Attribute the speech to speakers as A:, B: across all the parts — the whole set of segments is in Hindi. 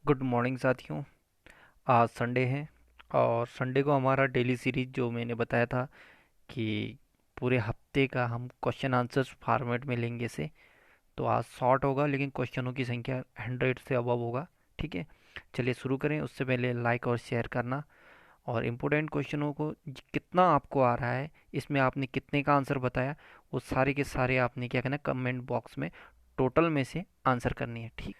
A: गुड मॉर्निंग साथियों। आज संडे है और संडे को हमारा डेली सीरीज जो मैंने बताया था कि पूरे हफ्ते का हम क्वेश्चन आंसर्स फॉर्मेट में लेंगे से। तो आज शॉर्ट होगा लेकिन क्वेश्चनों की संख्या 100 से अबव होगा। ठीक है, चलिए शुरू करें। उससे पहले लाइक और शेयर करना और इम्पोर्टेंट क्वेश्चनों को कितना आपको आ रहा है, इसमें आपने कितने का आंसर बताया, वो सारे के सारे आपने क्या करना है, कमेंट बॉक्स में टोटल में से आंसर करनी है। ठीक,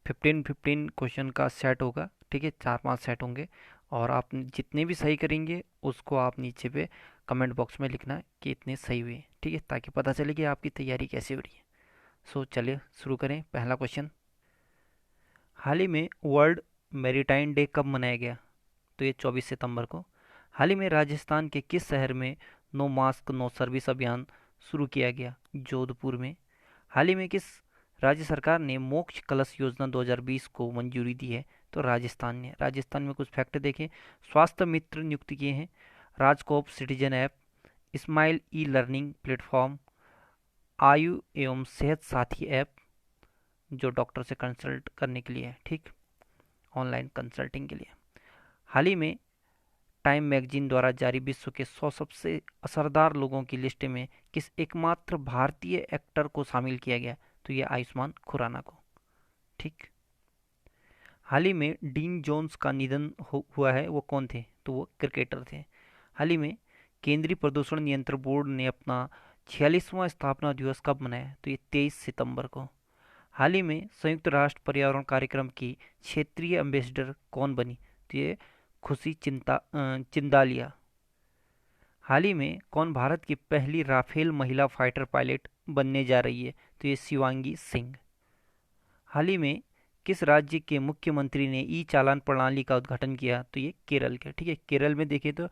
A: 15-15 क्वेश्चन का सेट होगा। ठीक है, 4-5 सेट होंगे और आप जितने भी सही करेंगे उसको आप नीचे पे कमेंट बॉक्स में लिखना है कि इतने सही हुए। ठीक है, ताकि पता चले कि आपकी तैयारी कैसे हो रही है। चलिए शुरू करें। पहला क्वेश्चन, हाल ही में वर्ल्ड मैरीटाइम डे कब मनाया गया? तो ये 24 सितंबर को। हाल ही में राजस्थान के किस शहर में नो मास्क नो सर्विस अभियान शुरू किया गया? जोधपुर में। हाल ही में किस राज्य सरकार ने मोक्ष कलश योजना 2020 को मंजूरी दी है? तो राजस्थान ने। राजस्थान में कुछ फैक्ट देखें। स्वास्थ्य मित्र नियुक्त किए हैं, RajCop citizen app, smile e learning platform, आयु एवं सेहत साथी ऐप जो डॉक्टर से कंसल्ट करने के लिए है। ठीक, ऑनलाइन कंसल्टिंग के लिए। हाल ही में टाइम मैगजीन द्वारा जारी विश्व के 100 सबसे असरदार लोगों की लिस्ट में किस एकमात्र भारतीय एक्टर को शामिल किया गया? तो ये आयुष्मान खुराना को। ठीक, हाल ही में डीन जोन्स का निधन हुआ है, वो कौन थे? तो वो क्रिकेटर थे। हाल ही में केंद्रीय प्रदूषण नियंत्रण बोर्ड ने अपना 46वां स्थापना दिवस कब मनाया? तो ये 23 सितंबर को। हाल ही में संयुक्त राष्ट्र पर्यावरण कार्यक्रम की क्षेत्रीय एम्बेसडर कौन बनी? तो ये खुशी चिंदालिया। हाल ही में कौन भारत की पहली राफेल महिला फाइटर पायलट बनने जा रही है? तो ये शिवांगी सिंह। हाल ही में किस राज्य के मुख्यमंत्री ने ई चालान प्रणाली का उद्घाटन किया? तो ये केरल के। ठीक है, केरल में देखें तो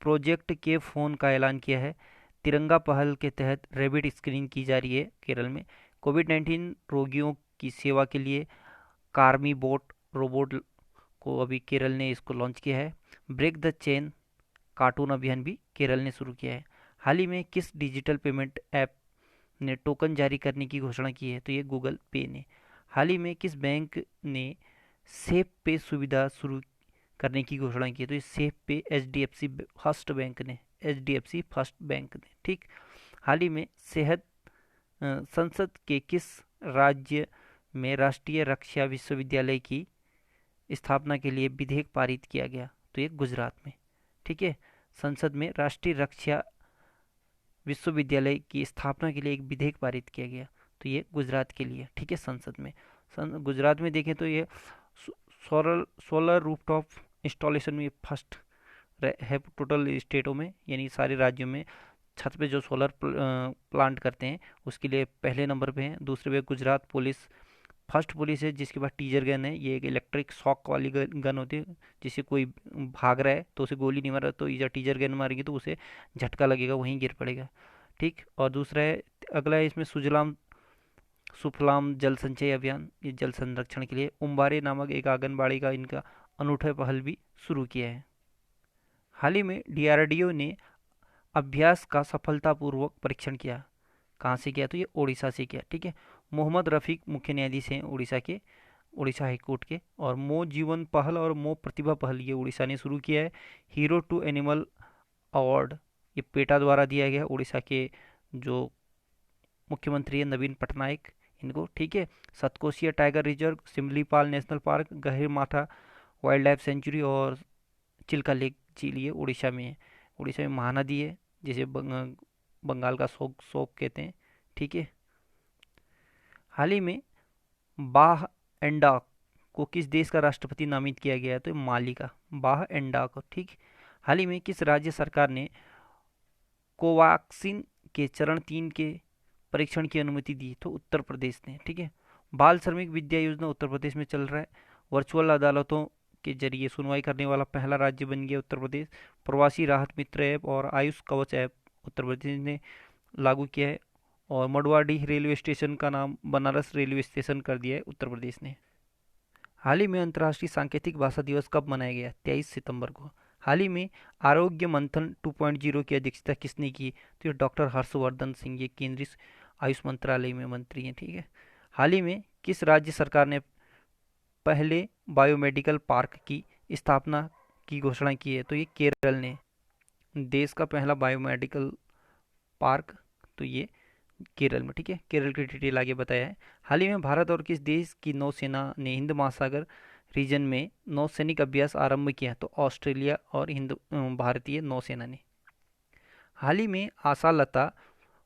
A: प्रोजेक्ट के फोन का ऐलान किया है। तिरंगा पहल के तहत रैबिट स्क्रीनिंग की जा रही है केरल में। कोविड 19 रोगियों की सेवा के लिए कार्मी बोट रोबोट को अभी केरल ने इसको लॉन्च किया है। ब्रेक द चेन कार्टून अभियान भी केरल ने शुरू किया है। हाल ही में किस डिजिटल पेमेंट ऐप ने टोकन जारी करने की घोषणा की है? तो ये गूगल पे ने। हाल ही में किस बैंक ने सेफ पे सुविधा शुरू करने की घोषणा की है? तो ये सेफ पे H D F C first bank ने। ठीक, हाल ही में सेहत संसद के किस राज्य में राष्ट्रीय रक्षा विश्वविद्यालय की स्थापना के लिए विधेयक पारित किया गया? तो ये गुजरात में। ठीक है, संसद में राष्ट्रीय रक्षा विश्वविद्यालय की स्थापना के लिए एक विधेयक पारित किया गया। तो ये गुजरात के लिए। ठीक है, संसद में। गुजरात में देखें तो ये सोलर सोलर रूफटॉप इंस्टॉलेशन में फर्स्ट है टोटल स्टेटों में, यानी सारे राज्यों में छत पे जो सोलर प्लांट करते हैं उसके लिए पहले नंबर पे है। दूसरे पे गुजरात पुलिस फर्स्ट पुलिस है, जिसके पास टीजर गन है। ये एक इलेक्ट्रिक शॉक वाली गन होती है, जिससे कोई भाग रहा है तो उसे गोली नहीं मारा, तो या टीजर गन मारेगी तो उसे झटका लगेगा, वहीं गिर पड़ेगा। ठीक, और दूसरा है, अगला है इसमें सुजलाम सुफलाम जल संचय अभियान, ये जल संरक्षण के लिए उम्बारे नामक एक आंगनबाड़ी का इनका अनूठा पहल भी शुरू किया है। हाल ही में डीआरडीओ ने अभ्यास का सफलतापूर्वक परीक्षण किया। कहाँ से किया? तो ये उड़ीसा से किया। ठीक है, मोहम्मद रफ़ीक मुख्य न्यायाधीश हैं उड़ीसा के, उड़ीसा हाईकोर्ट के। और मो जीवन पहल और मो प्रतिभा पहल ये उड़ीसा ने शुरू किया है। हीरो टू एनिमल अवार्ड ये पेटा द्वारा दिया गया उड़ीसा के जो मुख्यमंत्री है नवीन पटनायक इनको। ठीक है, Satkosia tiger reserve, Similipal national park, Gahirmatha wild life sanctuary और चिल्का लेक झील ये उड़ीसा में है। उड़ीसा में महानदी है जिसे बंगाल का शोक शोक कहते हैं। ठीक है, हाल ही में बाह एंडा को किस देश का राष्ट्रपति नामित किया गया है? तो माली का, बाह एंडा को। ठीक, हाल ही में किस राज्य सरकार ने कोवाक्सिन के चरण 3 के परीक्षण की अनुमति दी? तो उत्तर प्रदेश ने। ठीक है, बाल श्रमिक विद्या योजना उत्तर प्रदेश में चल रहा है। वर्चुअल अदालतों के जरिए सुनवाई करने वाला पहला राज्य बन गया उत्तर प्रदेश। प्रवासी राहत मित्र ऐप और आयुष कवच ऐप उत्तर प्रदेश ने लागू किया है। और मडवाडीह रेलवे स्टेशन का नाम बनारस रेलवे स्टेशन कर दिया है उत्तर प्रदेश ने। हाल ही में अंतर्राष्ट्रीय सांकेतिक भाषा दिवस कब मनाया गया? 23 सितंबर को। हाल ही में आरोग्य मंथन 2.0 की अध्यक्षता किसने की? तो ये डॉक्टर हर्षवर्धन सिंह, ये केंद्रीय आयुष मंत्रालय में मंत्री हैं। ठीक है, हाल ही में किस राज्य सरकार ने पहले बायोमेडिकल पार्क की स्थापना की घोषणा की है? तो ये केरल ने। देश का पहला बायोमेडिकल पार्क, तो ये केरल में। ठीक है, केरल की डिटेल आगे बताया है। हाल ही में भारत और किस देश की नौसेना ने हिंद महासागर रीजन में नौसैनिक अभ्यास आरंभ किया? तो ऑस्ट्रेलिया और हिंद भारतीय नौसेना ने। हाल ही में आशा लता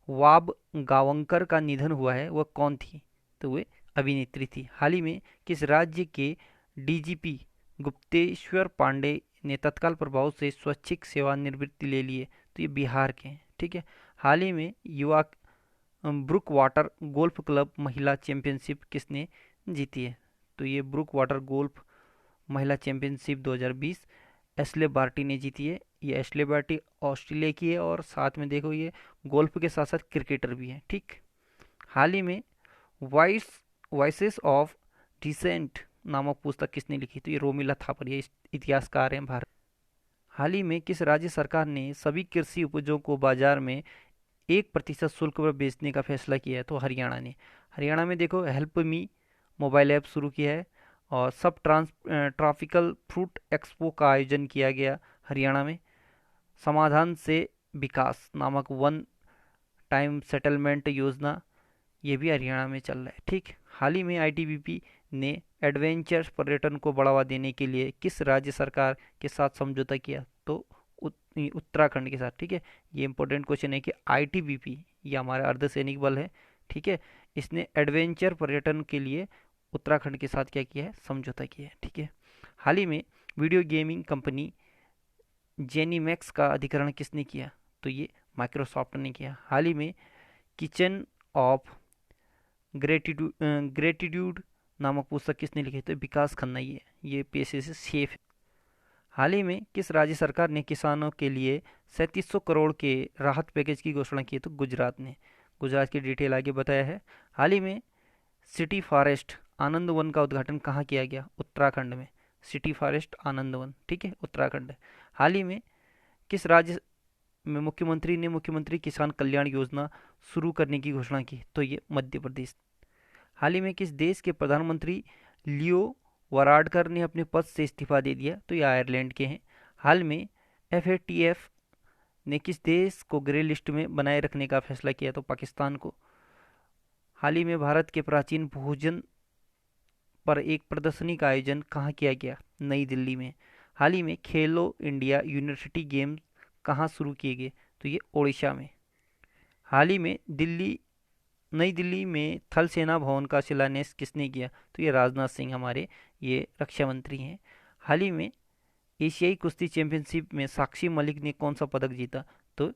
A: वाबगावंकर का निधन हुआ है, वह कौन थी? तो वे अभिनेत्री थी। हाल ही में किस राज्य के डीजीपी गुप्तेश्वर पांडे ने तत्काल प्रभाव से स्वैच्छिक सेवानिवृत्ति ले ली है? तो ये बिहार के हैं। ठीक है। हाल ही में युवा ब्रुक वाटर गोल्फ क्लब महिला चैंपियनशिप किसने जीती है? तो ये ब्रुक वाटर गोल्फ महिला चैंपियनशिप 2020 एस्ले बार्टी ने जीती है। ये एस्ले बार्टी ऑस्ट्रेलिया की है और साथ में देखो ये गोल्फ के साथ साथ क्रिकेटर भी है। ठीक। हाल ही में वॉइस वॉइसेस ऑफ डिसेंट नामक पुस्तक किसने लिखी? तो ये रोमिला थापर, ये इतिहासकार हैं भारत। हाल ही में किस राज्य सरकार ने सभी कृषि उपजों को बाजार में 1% शुल्क पर बेचने का फैसला किया है? तो हरियाणा ने। हरियाणा में देखो हेल्प मी मोबाइल ऐप शुरू किया है और सब ट्रॉपिकल फ्रूट एक्सपो का आयोजन किया गया हरियाणा में। समाधान से विकास नामक वन टाइम सेटलमेंट योजना, ये भी हरियाणा में चल रहा है। ठीक। हाल ही में आईटीबीपी ने एडवेंचर पर्यटन को बढ़ावा देने के लिए किस राज्य सरकार के साथ समझौता किया? तो उत्तराखंड के साथ। ठीक है। ये इंपॉर्टेंट क्वेश्चन है कि आईटीबीपी, ये हमारा अर्धसैनिक बल है। ठीक है। इसने एडवेंचर पर्यटन के लिए उत्तराखंड के साथ क्या किया है? समझौता किया है। ठीक है। हाल ही में वीडियो गेमिंग कंपनी जेनीमैक्स का अधिग्रहण किसने किया? तो ये माइक्रोसॉफ्ट ने किया। हाल ही में किचन ऑफ ग्रेटिट्यूड नामक पुस्तक किसने लिखी? तो विकास खन्ना, ये पेशे से सेफ है। हाल ही में किस राज्य सरकार ने किसानों के लिए 3700 करोड़ के राहत पैकेज की घोषणा की? तो गुजरात ने। गुजरात की डिटेल आगे बताया है। हाल ही में सिटी फॉरेस्ट आनंद वन का उद्घाटन कहाँ किया गया? उत्तराखंड में। सिटी फॉरेस्ट आनंद वन, ठीक है, उत्तराखंड। हाल ही में किस राज्य में मुख्यमंत्री ने मुख्यमंत्री किसान कल्याण योजना शुरू करने की घोषणा की? तो ये मध्य प्रदेश। हाल ही में किस देश के प्रधानमंत्री लियो वराडकर ने अपने पद से इस्तीफा दे दिया? तो ये आयरलैंड के हैं। हाल में एफएटीएफ ने किस देश को ग्रे लिस्ट में बनाए रखने का फैसला किया? तो पाकिस्तान को। हाल ही में भारत के प्राचीन भोजन पर एक प्रदर्शनी का आयोजन कहाँ किया गया? नई दिल्ली में। हाल ही में खेलो इंडिया यूनिवर्सिटी गेम्स कहाँ शुरू किए गए? तो ये ओडिशा में। हाल ही में नई दिल्ली में थल सेना भवन का शिलान्यास किसने किया? तो ये राजनाथ सिंह, हमारे ये रक्षा मंत्री हैं। हाल ही में एशियाई कुश्ती चैंपियनशिप में साक्षी मलिक ने कौन सा पदक जीता? तो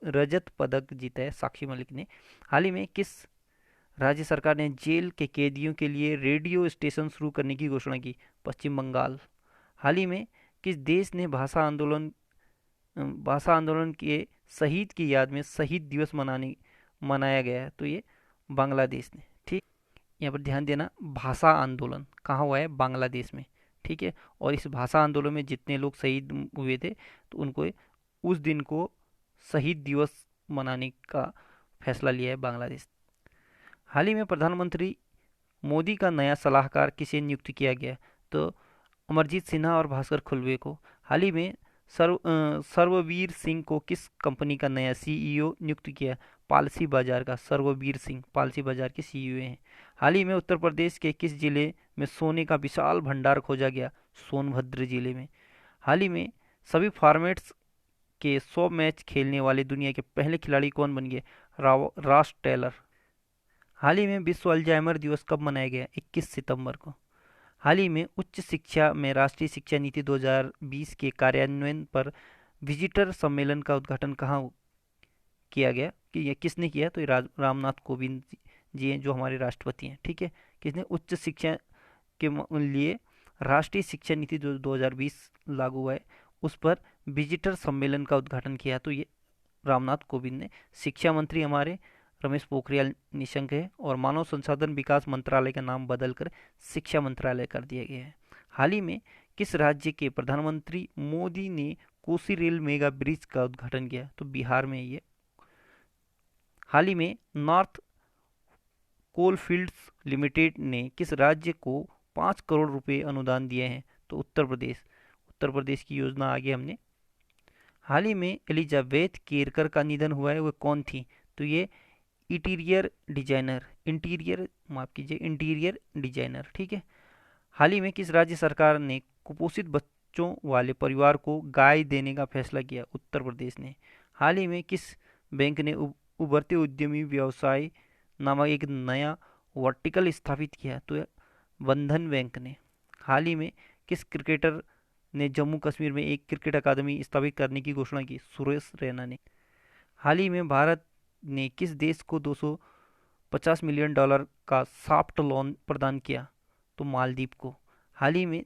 A: रजत पदक जीता है साक्षी मलिक ने। हाल ही में किस राज्य सरकार ने जेल के कैदियों के लिए रेडियो स्टेशन शुरू करने की घोषणा की? पश्चिम बंगाल। हाल ही में किस देश ने भाषा आंदोलन के शहीद की याद में शहीद दिवस मनाया गया है? तो ये बांग्लादेश ने। ठीक। यहाँ पर ध्यान देना, भाषा आंदोलन कहाँ हुआ है? बांग्लादेश में। ठीक है। और इस भाषा आंदोलन में जितने लोग शहीद हुए थे, तो उनको उस दिन को शहीद दिवस मनाने का फैसला लिया है बांग्लादेश। हाल ही में प्रधानमंत्री मोदी का नया सलाहकार किसे नियुक्त किया गया? तो अमरजीत सिन्हा और भास्कर खुलवे को। हाल ही में सर्ववीर सिंह को किस कंपनी का नया सीईओ नियुक्त किया? पालसी बाजार का। सर्ववीर सिंह पालसी बाजार के सीईओ हैं। हाल ही में उत्तर प्रदेश के किस जिले में सोने का विशाल भंडार खोजा गया? सोनभद्र जिले में। हाल ही में सभी फॉर्मेट्स के 100 मैच खेलने वाले दुनिया के पहले खिलाड़ी कौन बन गए? Ross Taylor. हाल ही में विश्व अल्जाइमर दिवस कब मनाया गया? 21 सितंबर को। हाल ही में उच्च शिक्षा में राष्ट्रीय शिक्षा नीति 2020 के कार्यान्वयन पर विजिटर सम्मेलन का उद्घाटन कहाँ किया गया? कि ये किसने किया? तो ये रामनाथ कोविंद जी हैं, जो हमारे राष्ट्रपति हैं। ठीक है। किसने उच्च शिक्षा के लिए राष्ट्रीय शिक्षा नीति जो 2020 लागू हुआ है, उस पर विजिटर सम्मेलन का उद्घाटन किया? तो ये रामनाथ कोविंद ने। शिक्षा मंत्री हमारे रमेश पोखरियाल निशंक है और मानव संसाधन विकास मंत्रालय का नाम बदलकर शिक्षा मंत्रालय कर दिया गया है। हाल ही में किस राज्य के प्रधानमंत्री मोदी ने कोसी रेल मेगा ब्रिज का उद्घाटन किया? तो बिहार में ये। हाल ही में नॉर्थ कोलफील्ड्स लिमिटेड ने किस राज्य को 5 करोड़ रुपए अनुदान दिए हैं? तो उत्तर प्रदेश। उत्तर प्रदेश की योजना आगे हमने। हाल ही में एलिजाबेथ केरकर का निधन हुआ है, वो कौन थी? तो ये इंटीरियर डिजाइनर, ठीक है। हाल ही में किस राज्य सरकार ने कुपोषित बच्चों वाले परिवार को गाय देने का फैसला किया? उत्तर प्रदेश ने। हाल ही में किस बैंक ने उभरते उद्यमी व्यवसाय नामक एक नया वर्टिकल स्थापित किया? तो बंधन बैंक ने। हाल ही में किस क्रिकेटर ने जम्मू कश्मीर में एक क्रिकेट अकादमी स्थापित करने की घोषणा की? सुरेश रैना ने। हाल ही में भारत ने किस देश को 250 मिलियन डॉलर का सॉफ्ट लोन प्रदान किया? तो मालदीव को। हाल ही में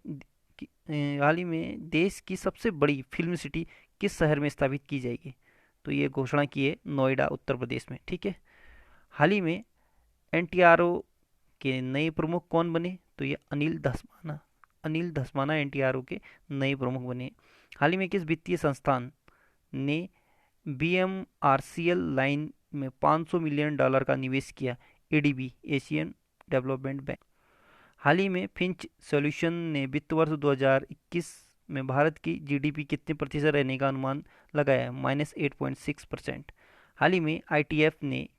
A: हाल ही में देश की सबसे बड़ी फिल्म सिटी किस शहर में स्थापित की जाएगी? तो ये घोषणा की है नोएडा, उत्तर प्रदेश में, ठीक है। हाल ही में एनटीआरओ के नए प्रमुख कौन बने? तो ये अनिल धस्माना एनटीआरओ के नए प्रमुख बने। हाल ही में किस वित्तीय संस्थान ने बीएमआरसीएल लाइन में 500 मिलियन डॉलर का निवेश किया? ADB, Asian Development Bank. हाल ही में फिंच सॉल्यूशन ने वित्त वर्ष 2021 में भारत की जीडीपी कितने प्रतिशत रहने का अनुमान लगाया है? -8.6%। हाल ही में आईटीएफ ने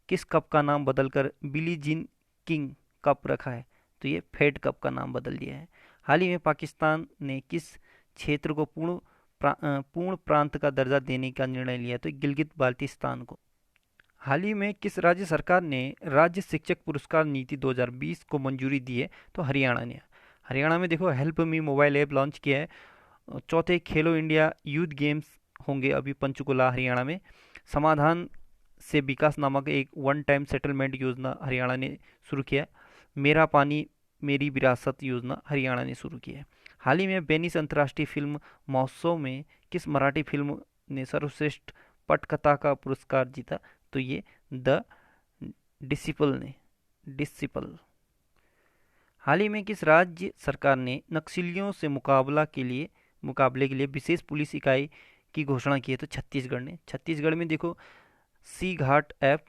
A: किस कप का नाम बदलकर बिली जीन किंग कप रखा है? तो ये फेड कप का नाम बदल दिया है। हाल ही में पाकिस्तान ने किस क्षेत्र को पूर्ण प्रांत का दर्जा देने का निर्णय लिया? तो गिलगित बाल्टिस्तान को। हाल ही में किस राज्य सरकार ने राज्य शिक्षक पुरस्कार नीति 2020 को मंजूरी दी है? तो हरियाणा ने। हरियाणा में देखो help me mobile app launch किया है। चौथे खेलो इंडिया यूथ गेम्स होंगे अभी पंचकुला हरियाणा में। समाधान से विकास नामक एक वन टाइम सेटलमेंट योजना हरियाणा ने शुरू किया। मेरा पानी मेरी विरासत योजना हरियाणा ने शुरू की है। हाल ही में वेनिस अंतर्राष्ट्रीय फिल्म महोत्सव में किस मराठी फिल्म ने सर्वश्रेष्ठ पटकथा का पुरस्कार जीता? तो ये द डिसिपल। हाल ही में किस राज्य सरकार ने नक्सलियों से मुकाबले के लिए विशेष पुलिस इकाई की घोषणा की है? तो छत्तीसगढ़ ने। छत्तीसगढ़ में देखो सी घाट ऐप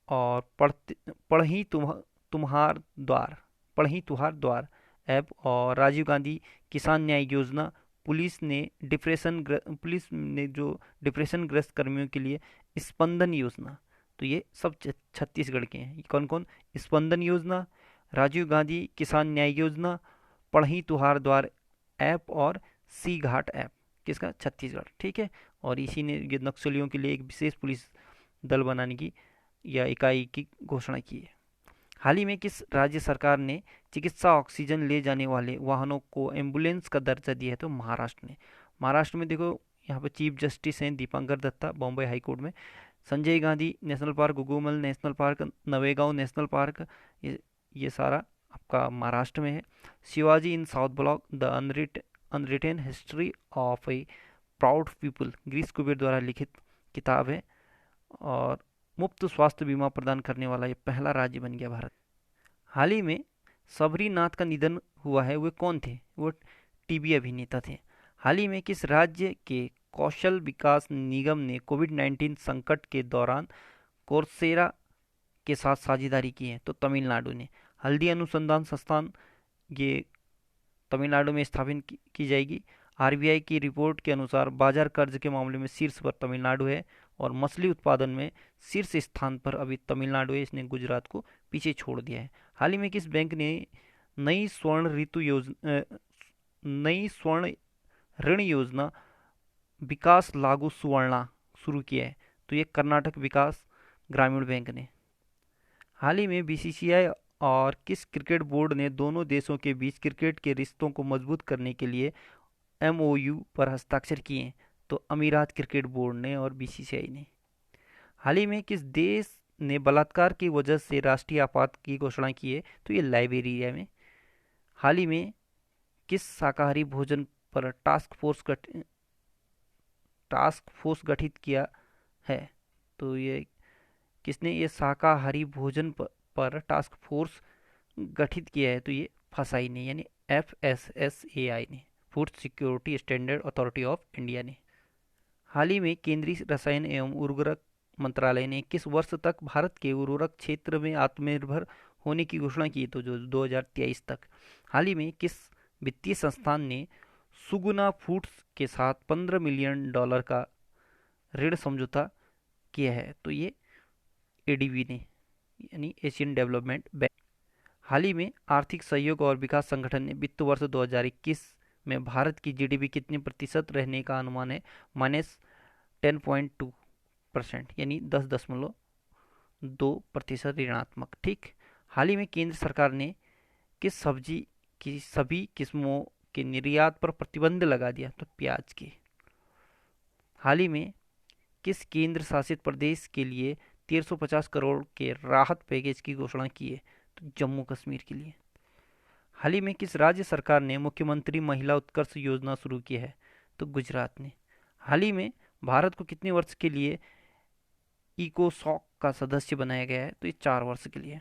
A: और पढ़ही तुहार द्वार ऐप और राजीव गांधी किसान न्याय योजना, पुलिस ने जो डिप्रेशन ग्रस्त कर्मियों के लिए स्पंदन योजना। तो ये सब छत्तीसगढ़ के हैं। कौन कौन? स्पंदन योजना, राजीव गांधी किसान न्याय योजना, पढ़ही तुहार द्वार ऐप और सी घाट ऐप किसका? छत्तीसगढ़, ठीक है। और इसी ने ये नक्सलियों के लिए एक विशेष पुलिस दल बनाने की या इकाई की घोषणा की है। हाल ही में किस राज्य सरकार ने चिकित्सा ऑक्सीजन ले जाने वाले वाहनों को एम्बुलेंस का दर्जा दिया है? तो महाराष्ट्र ने। महाराष्ट्र में देखो यहाँ पर चीफ जस्टिस हैं दीपांकर दत्ता बॉम्बे हाई कोर्ट में। Sanjay Gandhi national park, Gugamal national park, Navegaon national park, ये सारा आपका महाराष्ट्र में है। Shivaji in South Block the unwritten history of a proud people Girish Kuber द्वारा लिखित किताब है। और मुफ्त स्वास्थ्य बीमा प्रदान करने वाला ये पहला राज्य बन गया भारत। हाल ही में सबरीनाथ का निधन हुआ है, वे कौन थे? वो टीवी अभिनेता थे। हाल ही में किस राज्य के कौशल विकास निगम ने कोविड-19 संकट के दौरान कोर्सेरा के साथ साझेदारी की है? तो तमिलनाडु ने। हल्दी अनुसंधान संस्थान ये तमिलनाडु में स्थापित की जाएगी। आरबीआई की रिपोर्ट के अनुसार बाजार कर्ज के मामले में शीर्ष पर तमिलनाडु है और मछली उत्पादन में शीर्ष स्थान पर अभी तमिलनाडु है, इसने गुजरात को पीछे छोड़ दिया है। हाल ही में किस बैंक ने नई स्वर्ण ऋण योजना विकास लागू सुवर्णा शुरू किया है? तो ये कर्नाटक विकास ग्रामीण बैंक ने। हाल ही में बीसीसीआई और किस क्रिकेट बोर्ड ने दोनों देशों के बीच क्रिकेट के रिश्तों को मजबूत करने के लिए एमओयू पर हस्ताक्षर किए हैं? तो अमीरात क्रिकेट बोर्ड ने और बीसीसीआई ने। हाल ही में किस देश ने बलात्कार की वजह से राष्ट्रीय आपात की घोषणा की है? तो ये लाइबेरिया में। हाल ही में किस शाकाहारी भोजन पर टास्क फोर्स गठित किया है? तो ये किसने ये शाकाहारी भोजन पर टास्क फोर्स गठित किया है? तो ये फसाई ने यानी FSSAI ने, food security standard authority of India ने। हाल ही में केंद्रीय रसायन एवं उर्वरक मंत्रालय ने किस वर्ष तक भारत के उर्वरक क्षेत्र में आत्मनिर्भर होने की घोषणा की, तो जो 2023 तक। हाल ही में किस वित्तीय संस्थान ने सुगुना फूड्स के साथ $15 मिलियन का ऋण समझौता किया है, तो ये एडीबी ने, यानी एशियन डेवलपमेंट बैंक। हाल ही में आर्थिक सहयोग और विकास संगठन ने वित्त वर्ष 2021 में भारत की जीडीपी कितने प्रतिशत रहने का अनुमान है, -10.2%, यानी 10.2% ऋणात्मक। ठीक। हाल ही में केंद्र सरकार ने किस सब्जी की सभी किस्मों के निर्यात पर प्रतिबंध लगा दिया, तो प्याज के। हाल ही में किस केंद्र शासित प्रदेश के लिए 1350 करोड़ के राहत पैकेज की घोषणा की है, तो जम्मू कश्मीर के लिए। हाल ही में किस राज्य सरकार ने मुख्यमंत्री महिला उत्कर्ष योजना शुरू की है, तो गुजरात ने। हाल ही में भारत को कितने वर्ष के लिए इकोसॉक का सदस्य बनाया गया है, तो ये 4 वर्ष के लिए।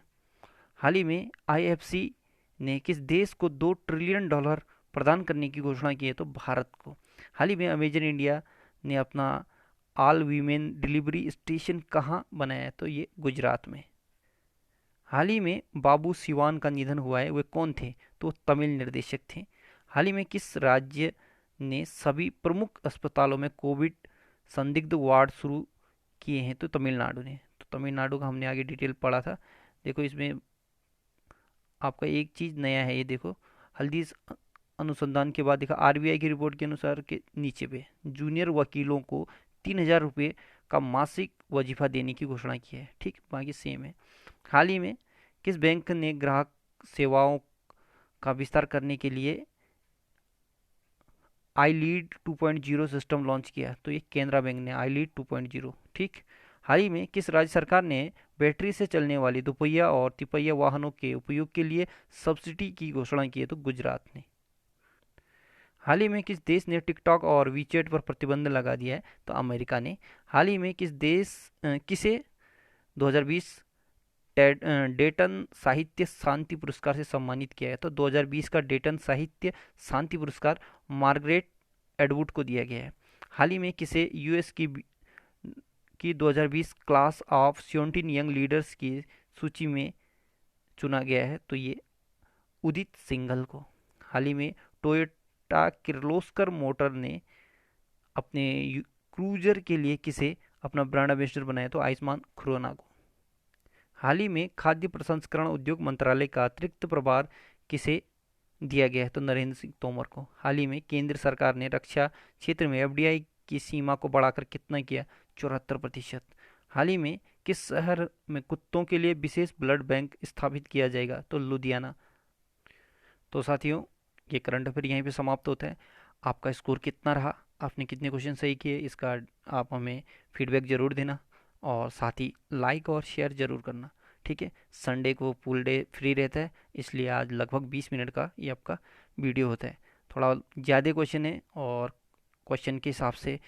A: हाल ही में आईएफसी ने किस देश को $2 ट्रिलियन प्रदान करने की घोषणा की है, तो भारत को। हाल ही में अमेजन इंडिया ने अपना ऑल वीमेन डिलीवरी स्टेशन कहाँ बनाया है, तो ये गुजरात में। हाल ही में बाबू सिवान का निधन हुआ है, वे कौन थे, तो तमिल निर्देशक थे। हाल ही में किस राज्य ने सभी प्रमुख अस्पतालों में कोविड संदिग्ध वार्ड शुरू किए हैं, तो तमिलनाडु ने। तो तमिलनाडु का हमने आगे डिटेल पढ़ा था। देखो इसमें आपका एक चीज़ नया है, ये देखो हल्दी अनुसंधान के बाद देखा आरबीआई की रिपोर्ट के अनुसार के नीचे पे जूनियर वकीलों को 3,000 रुपये का मासिक वजीफा देने की घोषणा की है। ठीक, बाकी सेम है। हाल ही में किस बैंक ने ग्राहक सेवाओं का विस्तार करने के लिए आई लीड 2.0 सिस्टम लॉन्च किया, तो ये केनरा बैंक ने आई लीड 2.0। ठीक। हाल ही में किस राज्य सरकार ने बैटरी से चलने वाली दोपहिया और तिपहिया वाहनों के उपयोग के लिए सब्सिडी की घोषणा की है, तो गुजरात ने। हाल ही में किस देश ने टिकटॉक और वीचैट पर प्रतिबंध लगा दिया है, तो अमेरिका ने। हाल ही में किस देश किसे 2020 डेटन साहित्य शांति पुरस्कार से सम्मानित किया गया, तो 2020 का डेटन साहित्य शांति पुरस्कार मार्गरेट एडवुड को दिया गया है। हाल ही में किसे यूएस की 2020 क्लास ऑफ 17 यंग लीडर्स की सूची में चुना गया है, तो ये उदित सिंघल को। हाल ही में टोयोटा किर्लोस्कर मोटर ने अपने क्रूजर के लिए किसे अपना ब्रांड एम्बेसडर बनाया, तो आयुष्मान खुराना को। हाल ही में खाद्य प्रसंस्करण उद्योग मंत्रालय का अतिरिक्त प्रभार किसे दिया गया है, तो नरेंद्र सिंह तोमर को। हाल ही में केंद्र सरकार ने रक्षा क्षेत्र में एफडीआई की सीमा को बढ़ाकर कितना किया, 74%। हाल ही में किस शहर में कुत्तों के लिए विशेष ब्लड बैंक स्थापित किया जाएगा, तो लुधियाना। तो साथियों, ये करंट अफेयर यहीं पे समाप्त होता है। आपका स्कोर कितना रहा, आपने कितने क्वेश्चन सही किए, इसका आप हमें फीडबैक ज़रूर देना, और साथ ही लाइक और शेयर ज़रूर करना। ठीक है। संडे को फुल डे फ्री रहता है, इसलिए आज लगभग 20 मिनट का ये आपका वीडियो होता है। थोड़ा ज़्यादा क्वेश्चन है, और क्वेश्चन के हिसाब से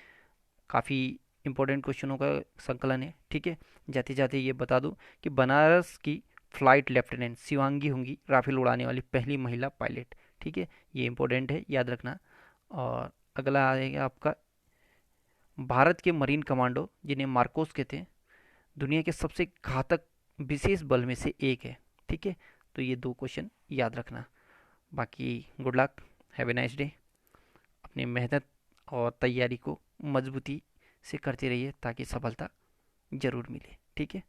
A: काफ़ी इंपॉर्टेंट क्वेश्चनों का संकलन है। ठीक है। जाते जाते ये बता दूं कि बनारस की फ्लाइट लेफ्टिनेंट शिवांगी होंगी राफेल उड़ाने वाली पहली महिला पायलट। ठीक है, ये इंपॉर्टेंट है, याद रखना। और अगला आएगा आपका भारत के मरीन कमांडो, जिन्हें मार्कोस कहते हैं, दुनिया के सबसे घातक विशेष बल में से एक है। ठीक है, तो ये 2 क्वेश्चन याद रखना। बाकी good luck, have a nice day. अपनी मेहनत और तैयारी को मजबूती से करते रहिए, ताकि सफलता जरूर मिले। ठीक है।